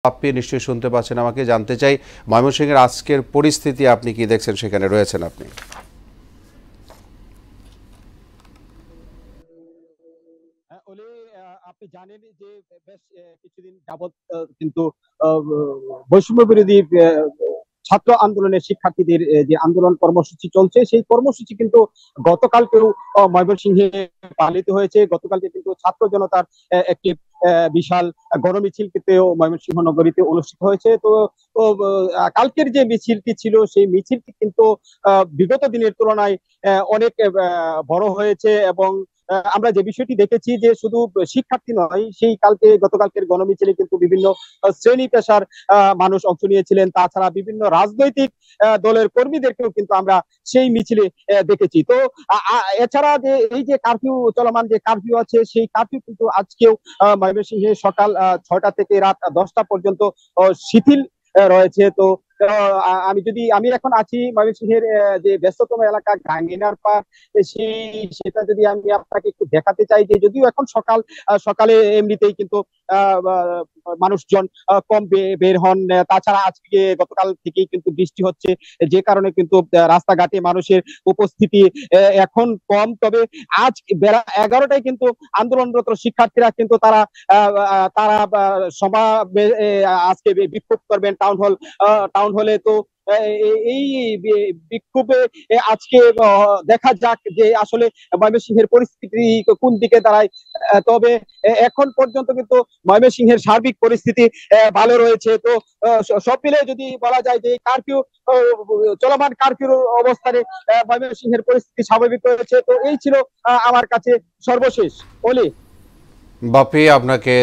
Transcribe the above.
আপনি নিশ্চয়ই শুনতে পাচ্ছেন আমাকে। জানতে চাই ময়মনসিংহের আজকের পরিস্থিতি আপনি কি দেখছেন, সেখানে রয়েছেন আপনি? ওলি আপনি জানেন যে বেশ কিছুদিন যাবৎ কিন্তু আহ, বৈষম্য বিরোধী ছাত্র আন্দোলনের শিক্ষার্থীদের যে আন্দোলন কর্মসূচি চলছে, সেই কর্মসূচি কিন্তু গতকালকেও ময়মনসিংহে পালিত হয়েছে। গতকালকে কিন্তু ছাত্র জনতার একটি বিশাল গণমিছিল কিন্তু ময়মনসিংহ নগরীতে অনুষ্ঠিত হয়েছে। তো তো, কালকের যে মিছিলটি ছিল, সেই মিছিলটি কিন্তু বিগত দিনের তুলনায় অনেক বড় হয়েছে। এবং আমরা যে বিষয়টি দেখেছি যে শুধু শিক্ষার্থী নয়, সেই গতকালকের গণমিছিলে কিন্তু বিভিন্ন শ্রেণী পেশার মানুষ অংশ নিয়েছিলেন। তাছাড়া বিভিন্ন রাজনৈতিক দলের কর্মীদেরকেও কিন্তু আমরা সেই মিছিলে দেখেছি। তো এছাড়া যে এই যে কারফিউ চলমান, যে কারফিউ আছে, সেই কারফিউ কিন্তু আজকেও ময়মনসিংহে সকাল 6টা থেকে রাত 10টা পর্যন্ত শিথিল রয়েছে। তো আমি এখন আছি ময়মনসিংহের যে ব্যস্ততম এলাকা গাঙ্গিনার পাড়। সেটা যদি আমি আপনাকে একটু দেখাতে চাই, যে যদিও এখন সকালে এমনিতেই কিন্তু মানুষজন কম বের হন। তাছাড়া আজকে গতকাল থেকেই কিন্তু বৃষ্টি হচ্ছে, যে কারণে কিন্তু রাস্তাঘাটে মানুষের উপস্থিতি এখন কম। তবে আজ বেলা 11টায় কিন্তু আন্দোলনরত শিক্ষার্থীরা কিন্তু তারা সভা আজকে বিক্ষোভ করবেন টাউন হলে। তো এই বিক্ষোভে আজকে দেখা যাক যে আসলে ময়মনসিংহের পরিস্থিতি কোন দিকে দাঁড়ায়। তবে এখন পর্যন্ত কিন্তু ময়মনসিংহের সার্বিক পরিস্থিতি ভালো রয়েছে। তো সব মিলে যদি বলা যায় যে কারফিউ চলমান কারফিউর অবস্থানে ময়মনসিংহের পরিস্থিতি স্বাভাবিক রয়েছে। তো এই ছিল আমার কাছে সর্বশেষ। অলি, বাপি, আপনাকে